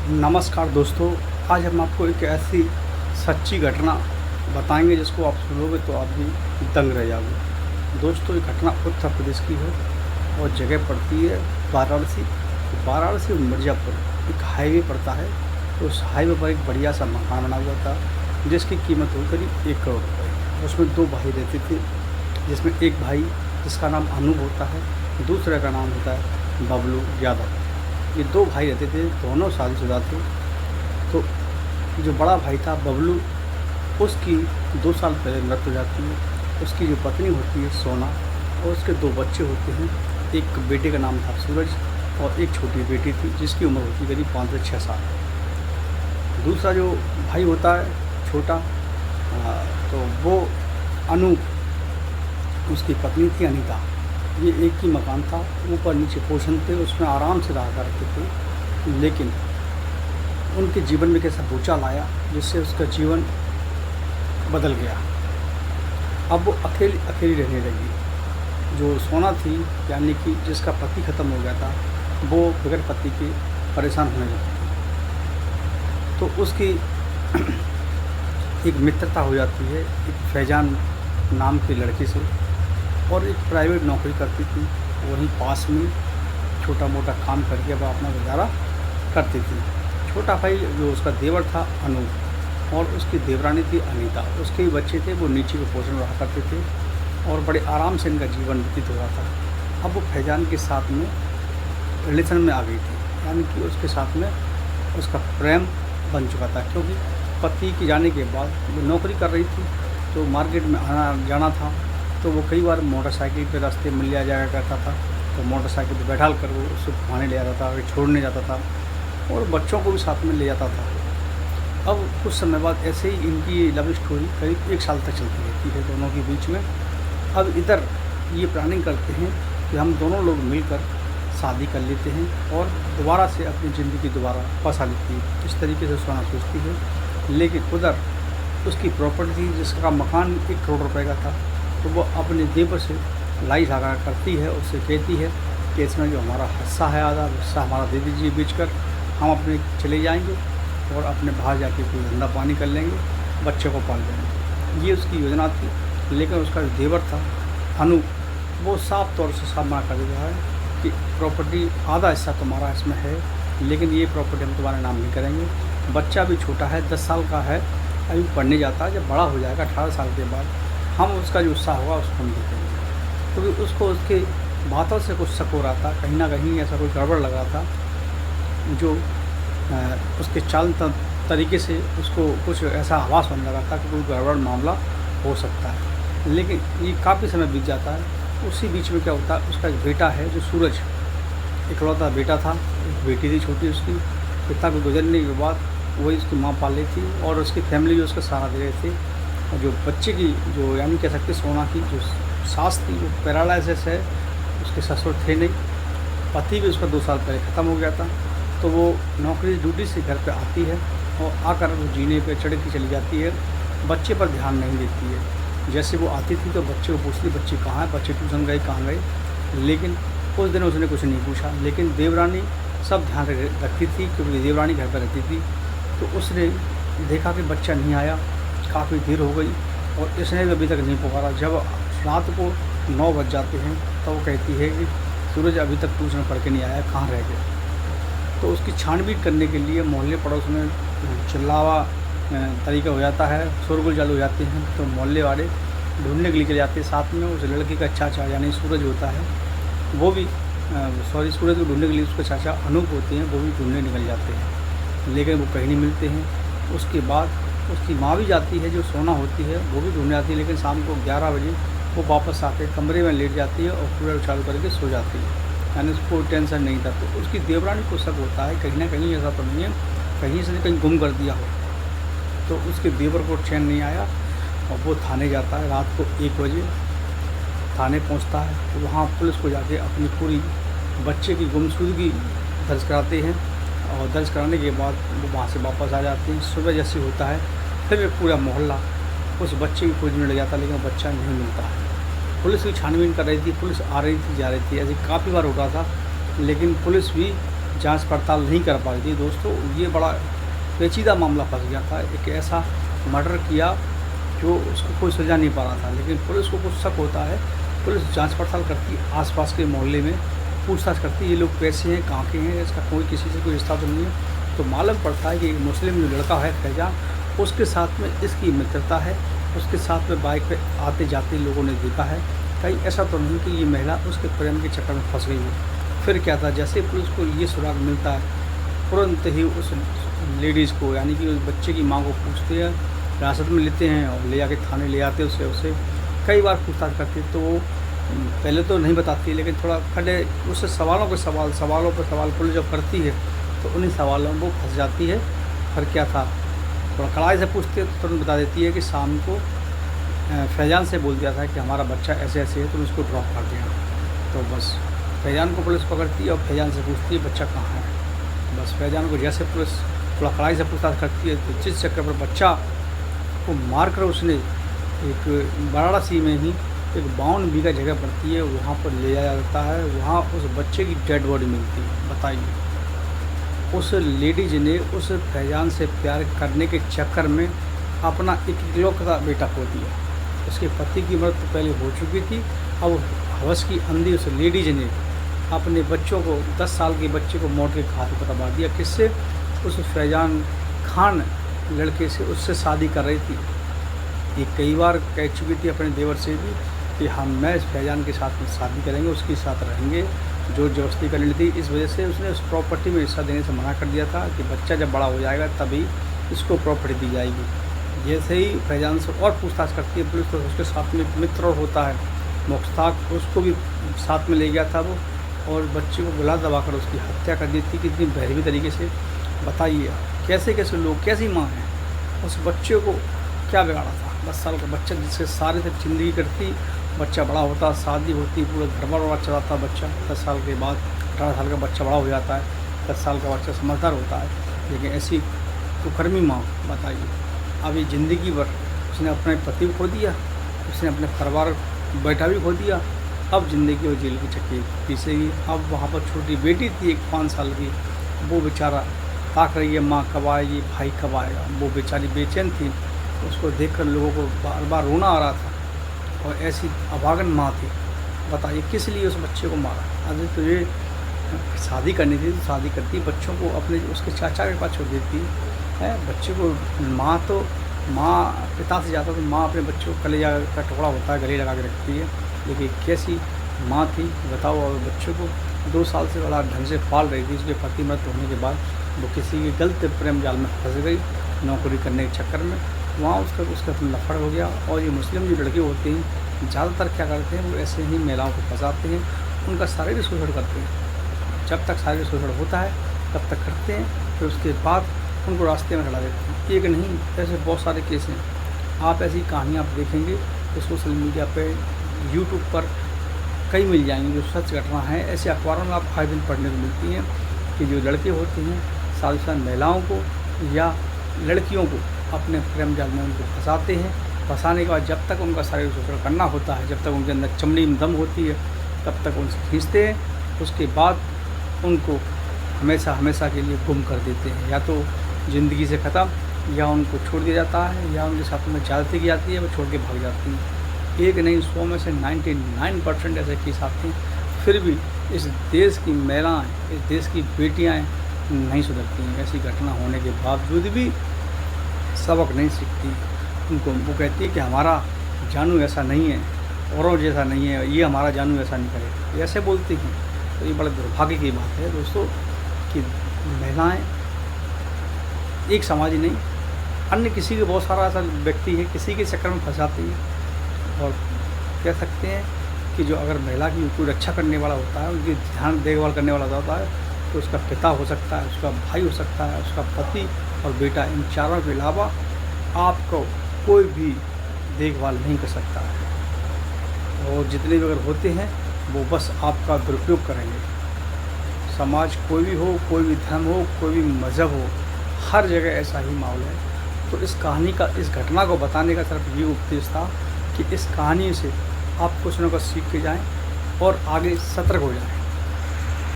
नमस्कार दोस्तों, आज हम आपको एक ऐसी सच्ची घटना बताएंगे जिसको आप सुनोगे तो आप भी दंग रह जाओगे। दोस्तों, ये घटना उत्तर प्रदेश की है और जगह पड़ती है वाराणसी। वाराणसी और मिर्ज़ापुर एक हाईवे पड़ता है। तो उस हाईवे पर एक बढ़िया सा मकान बना हुआ था जिसकी कीमत हो करीब 1 करोड़ रुपये। उसमें 2 भाई रहते थे, जिसमें एक भाई जिसका नाम अनूप होता है, दूसरे का नाम होता है बबलू यादव। ये 2 भाई रहते थे, दोनों शादीशुदा थे। तो जो बड़ा भाई था बबलू, उसकी 2 साल पहले मृत्यु हो जाती है। उसकी जो पत्नी होती है सोना, और उसके 2 बच्चे होते हैं। एक बेटे का नाम था सूरज और एक छोटी बेटी थी जिसकी उम्र होती करीब 5 से 6 साल। दूसरा जो भाई होता है छोटा, तो वो अनूप, उसकी पत्नी थी अनीता। ये एक ही मकान था, ऊपर नीचे पोर्शन थे, उसमें आराम से रहा करते थे। लेकिन उनके जीवन में कैसा भूचाल आया जिससे उसका जीवन बदल गया। अब वो अकेली अकेली रहने लगी। जो सोना थी, यानी कि जिसका पति ख़त्म हो गया था, वो बगैर पति के परेशान होने लगी थी। तो उसकी एक मित्रता हो जाती है एक फैजान नाम की लड़की से, और एक प्राइवेट नौकरी करती थी वहीं पास में, छोटा मोटा काम करके वह अपना गुजारा करती थी। छोटा भाई जो उसका देवर था अनूप, और उसकी देवरानी थी अनीता। उसके भी बच्चे थे, वो नीचे के पोर्शन में रहा करते थे और बड़े आराम से इनका जीवन व्यतीत हो रहा था। अब वो फैजान के साथ में रिलेशन में आ गई थी, यानी कि उसके साथ में उसका प्रेम बन चुका था। क्योंकि पति के जाने के बाद वो नौकरी कर रही थी, तो मार्केट में आना जाना था, तो वो कई बार मोटरसाइकिल पे रास्ते में लिया जाया करता था। तो मोटरसाइकिल पे बैठाल कर वो उसको घुमाने ले जाता था, फिर छोड़ने जाता था, और बच्चों को भी साथ में ले जाता था। अब कुछ समय बाद ऐसे ही इनकी लव स्टोरी करीब 1 साल तक चलती रहती है दोनों के बीच में। अब इधर ये प्लानिंग करते हैं कि हम दोनों लोग मिलकर शादी कर लेते हैं और दोबारा से अपनी ज़िंदगी दोबारा बसा लेती है। इस तरीके से सोना सोचती है। लेकिन उधर उसकी प्रॉपर्टी जिसका मकान 1 करोड़ रुपए का था, तो वो अपने देवर से लड़ाई झगड़ा करती है। उससे कहती है कि इसमें जो हमारा हिस्सा है, आधा हिस्सा हमारा दे दीजिए बेचकर, हम अपने चले जाएंगे और अपने बाहर जाके कोई धंधा पानी कर लेंगे, बच्चे को पाल लेंगे। ये उसकी योजना थी। लेकिन उसका जो देवर था अनूप, वो साफ तौर से साफ मना कर देता है कि प्रॉपर्टी आधा हिस्सा तुम्हारा इसमें है, लेकिन ये प्रॉपर्टी हम तुम्हारे नाम नहीं करेंगे। बच्चा भी छोटा है, 10 साल का है, अभी पढ़ने जाता है। जब बड़ा हो जाएगा 18 साल के बाद, हम उसका जो उत्साह होगा उसको हम देखेंगे। क्योंकि उसको उसके बातों से कुछ शक हो रहा था, कहीं ना कहीं ऐसा कोई गड़बड़ लग रहा था, जो उसके चाल तरीके से उसको कुछ ऐसा आभास होने लगा था कि कोई गड़बड़ मामला हो सकता है। लेकिन ये काफ़ी समय बीत जाता है। उसी बीच में क्या होता है, उसका एक बेटा है जो सूरज, इकलौता बेटा था। एक बेटी थी छोटी उसकी। पिता को गुजरने के बाद वही उसकी माँ पाल रही थी और उसकी फैमिली भी उसका सहारा दे रहे थे। और जो बच्चे की जो यानी कह सकते सोना की जो सास थी, वो पैरालाइसिस है, उसके ससुर थे नहीं। पति भी उसका 2 साल पहले ख़त्म हो गया था। तो वो नौकरी ड्यूटी से घर पे आती है और आकर वो जीने पे चढ़ती चली जाती है, बच्चे पर ध्यान नहीं देती है। जैसे वो आती थी तो बच्चे को पूछती, बच्चे कहाँ हैं, बच्चे ट्यूशन गए, कहाँ गए। लेकिन उस दिन उसने कुछ नहीं पूछा। लेकिन देवरानी सब ध्यान रखती थी, क्योंकि देवरानी घर पर रहती थी। तो उसने देखा कि बच्चा नहीं आया, काफ़ी देर हो गई और इसने भी अभी तक नहीं पुकारा। जब रात को 9 बज जाते हैं तो वो कहती है कि सूरज अभी तक ट्यूशन पढ़ के नहीं आया, कहाँ रह गया। तो उसकी छानबीन करने के लिए मोहल्ले पड़ोस में चिल्लावा तरीका हो जाता है, शोरगुल चालू हो जाते हैं। तो मोहल्ले वाले ढूंढने के लिए चले जाते हैं। साथ में उस लड़की का चाचा यानी सूरज होता है, वो भी सूरज को ढूंढने के लिए उसके चाचा अनूप होते हैं, वो भी ढूंढने निकल जाते हैं। लेकिन वो कहीं नहीं मिलते हैं। उसके बाद उसकी माँ भी जाती है, जो सोना होती है, वो भी ढूंढने आती है। लेकिन शाम को 11 बजे वो वापस आके कमरे में लेट जाती है और कूलर चालू करके सो जाती है, यानी उसको कोई टेंशन नहीं था। तो उसकी देवरानी को शक होता है कहीं ना कहीं ऐसा तो नहीं है, कहीं से कहीं गुम कर दिया हो। तो उसके देवर को चैन नहीं आया और वो थाने जाता है। रात को 1 बजे थाने पहुंचता है। तो वहाँ पुलिस को जाके अपनी पूरी बच्चे की गुमशुदगी दर्ज कराते हैं और दर्ज कराने के बाद वो वहाँ से वापस आ जाते हैं। सुबह जैसे होता है फिर एक पूरा मोहल्ला उस बच्चे की खोज में लग जाता है, लेकिन बच्चा नहीं मिलता है। पुलिस की छानबीन कर रही थी, पुलिस आ रही थी जा रही थी, ऐसे काफ़ी बार हो रहा था। लेकिन पुलिस भी जांच पड़ताल नहीं कर पाई थी। दोस्तों ये बड़ा पेचीदा मामला फंस गया था। एक ऐसा मर्डर किया जो उसको कोई सज़ा नहीं पा रहा था, लेकिन पुलिस को कुछ शक होता है। पुलिस जांच पड़ताल करती है, आसपास के मोहल्ले में पूछताछ करती है, ये लोग कैसे हैं, कहाँ के हैं, इसका कोई किसी से कोई रिश्ता तो नहीं है। तो मालूम पड़ता है कि मुस्लिम जो लड़का है फैजान, उसके साथ में इसकी मित्रता है, उसके साथ में बाइक पे आते जाते लोगों ने देखा है। कहीं ऐसा तो नहीं कि ये महिला उसके प्रेम के चक्कर में फंस गई हो। फिर क्या था, जैसे पुलिस को ये सुराग मिलता है, तुरंत ही उस लेडीज़ को, यानी कि उस बच्चे की माँ को पूछते हैं, हिरासत में लेते हैं और ले जाके थाने ले आते हैं। उसे कई बार पूछताछ करती है, तो वो पहले तो नहीं बताती, लेकिन थोड़ा खड़े उससे सवालों पर सवाल पुलिस जब करती है तो उन्हीं सवालों में वो फंस जाती है। फिर क्या था, थोड़ा कड़ाई से पूछती है तो तुरंत बता देती है कि शाम को फैजान से बोल दिया था कि हमारा बच्चा ऐसे ऐसे है, तुम इसको ड्रॉप कर देना। तो बस फैजान को पुलिस पकड़ती है और फैजान से पूछती है बच्चा कहाँ है। बस फैजान को जैसे पुलिस थोड़ा कड़ाई से पूछताछ करती है, तो जिस चक्कर पर बच्चा को मार कर उसने एक वाराणसी में ही एक 52 बीघा जगह पड़ती है, वहाँ पर ले जाया जाता है। वहाँ उस बच्चे की डेड बॉडी मिलती है। बताइए, उस लेडीज ने उस फैजान से प्यार करने के चक्कर में अपना इकलौता बेटा खो दिया। उसके पति की मृत्यु पहले हो चुकी थी। अब हवस की अंधी उस लेडीज ने अपने बच्चों को, 10 साल के बच्चे को मौत के घाट पर दबा दिया। किससे? उस फैजान खान लड़के से, उससे शादी कर रही थी। ये कई बार कह चुकी थी अपने देवर से भी कि मैं इस फैजान के साथ में शादी करेंगे, उसके साथ रहेंगे। जो जबरदस्ती कर ली थी, इस वजह से उसने उस प्रॉपर्टी में हिस्सा देने से मना कर दिया था कि बच्चा जब बड़ा हो जाएगा तभी इसको प्रॉपर्टी दी जाएगी। जैसे ही फैजान से और पूछताछ करती है पुलिस, तो उसके साथ में मित्र होता है मुश्ताक, उसको भी साथ में ले गया था वो, और बच्चे को गला दबाकर उसकी हत्या कर दी थी। कितनी बहरवी तरीके से। बताइए कैसे कैसे लोग, कैसी माँ है। उस बच्चे को क्या बिगाड़ा था? 10 साल का बच्चा जिससे सारी तक जिंदगी कटती, बच्चा बड़ा होता, शादी होती, पूरा घर बार चलाता बच्चा। 10 साल के बाद 18 साल का बच्चा बड़ा हो जाता है, 10 साल का बच्चा समझदार होता है। लेकिन ऐसी कुकर्मी माँ, बताइए। अभी ज़िंदगी भर उसने अपने पति को खो दिया, उसने अपने परिवार बेटा भी खो दिया। अब ज़िंदगी वो जेल की चक्की पीसेगी। अब वहाँ पर छोटी बेटी थी एक 5 साल की, वो बेचारा ताक रही है माँ कब आएगी, भाई कब आएगा। वो बेचारी बेचैन थी, उसको देखकर लोगों को बार बार रोना आ रहा था। और ऐसी अभागन माँ थी। बताइए किस लिए उस बच्चे को मारा? अरे तुझे शादी करनी थी तो शादी करती, बच्चों को अपने उसके चाचा के पास छोड़ देती है। बच्चे को माँ पिता से ज़्यादा तो माँ अपने बच्चों को कलेजा का टुकड़ा होता है, गले लगा के रखती है। लेकिन कैसी माँ थी बताओ। और बच्चों को 2 साल से बड़ा ढंग से पाल रही थी। उसके पति मृत्यु होने के बाद वो किसी के गलत प्रेम जाल में फंस गई, नौकरी करने के चक्कर में। वहाँ उसका लफड़ हो गया। और ये मुस्लिम जो लड़के होते हैं ज़्यादातर क्या करते हैं, वो ऐसे ही महिलाओं को फंसाते हैं, उनका शारीरिक शोषण करते हैं। जब तक शारीरिक शोषण होता है तब तक करते हैं, फिर उसके बाद उनको रास्ते में खड़ा देते हैं। एक नहीं, ऐसे बहुत सारे केस हैं। आप ऐसी कहानियाँ आप देखेंगे तो सोशल मीडिया पे, यूट्यूब पर कई मिल जाएंगी जो सच घटना है। ऐसे अखबारों में आप हर दिन पढ़ने को मिलती हैं कि जो लड़के होते हैं साल महिलाओं को या लड़कियों को अपने प्रेम जाल में उनको फंसाते हैं। फंसाने के बाद जब तक उनका शारीरिक शोषण करना होता है, जब तक उनके अंदर चमड़ी में दम होती है, तब तक उनसे खींचते हैं। उसके बाद उनको हमेशा के लिए गुम कर देते हैं। या तो ज़िंदगी से ख़त्म, या उनको छोड़ दिया जाता है, या उनके साथ में ज्यादती की जाती है, वो छोड़ के भाग जाती हैं। एक नहीं 100 में से 99% ऐसे केस आते हैं। फिर भी इस देश की महिलाएं, इस देश की बेटियां नहीं सुधरती हैं। ऐसी घटना होने के बावजूद भी सबक नहीं सीखती। उनको वो कहती है कि हमारा जानू ऐसा नहीं है, औरों जैसा नहीं है, ये हमारा जानू ऐसा नहीं करे, ऐसे बोलती हैं। तो ये बड़े दुर्भाग्य की बात है दोस्तों कि महिलाएं एक समाज ही नहीं, अन्य किसी के बहुत सारा ऐसा व्यक्ति है किसी के चक्कर में फंस जाती है। और कह सकते हैं कि जो अगर महिला की कोई रक्षा करने वाला होता है, उनकी ध्यान देखभाल करने वाला होता है, तो उसका पिता हो सकता है, उसका भाई हो सकता है, उसका पति और बेटा, इन चारों के अलावा आपको कोई भी देखभाल नहीं कर सकता है। और जितने भी अगर होते हैं वो बस आपका दुरुपयोग करेंगे। समाज कोई भी हो, कोई भी धर्म हो, कोई भी मज़हब हो, हर जगह ऐसा ही माहौल है। तो इस कहानी का, इस घटना को बताने का सिर्फ ये उद्देश्य था कि इस कहानी से आप कुछ न कुछ सीख के जाएं और आगे सतर्क हो जाएं।